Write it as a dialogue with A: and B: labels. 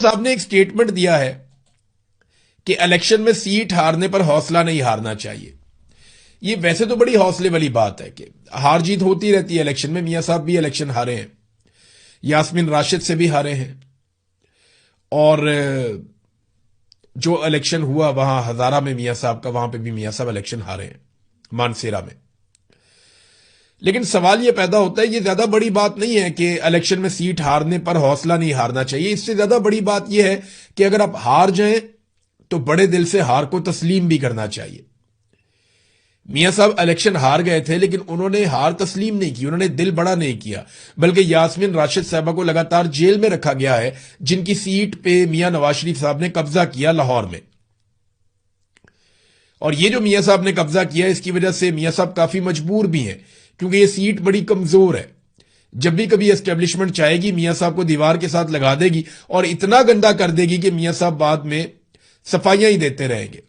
A: صاحب نے ایک سٹیٹمنٹ دیا ہے کہ الیکشن میں سیٹ ہارنے پر حوصلہ نہیں ہارنا چاہیے. یہ ویسے تو بڑی حوصلے والی بات ہے کہ ہار جیت ہوتی رہتی ہے الیکشن میں. میاں صاحب بھی الیکشن ہارے ہیں, یاسمین راشد سے بھی ہارے ہیں, اور جو الیکشن ہوا وہاں ہزارہ میں میاں صاحب کا, وہاں پہ بھی میاں صاحب الیکشن ہارے ہیں, مانسیرا میں. لیکن سوال یہ پیدا ہوتا ہے, یہ زیادہ بڑی بات نہیں ہے کہ الیکشن میں سیٹ ہارنے پر حوصلہ نہیں ہارنا چاہیے. اس سے زیادہ بڑی بات یہ ہے کہ اگر آپ ہار جائیں تو بڑے دل سے ہار کو تسلیم بھی کرنا چاہیے. میاں صاحب الیکشن ہار گئے تھے لیکن انہوں نے ہار تسلیم نہیں کی, انہوں نے دل بڑا نہیں کیا, بلکہ یاسمین راشد صاحبہ کو لگاتار جیل میں رکھا گیا ہے, جن کی سیٹ پہ میاں نواز شریف صاحب نے قبضہ کیا لاہور میں. اور یہ جو میاں صاحب نے قبضہ کیا اس کی وجہ سے میاں صاحب کافی مجبور بھی ہیں, کیونکہ یہ سیٹ بڑی کمزور ہے. جب بھی کبھی اسٹیبلشمنٹ چاہے گی میاں صاحب کو دیوار کے ساتھ لگا دے گی اور اتنا گندا کر دے گی کہ میاں صاحب بعد میں صفائیاں ہی دیتے رہیں گے.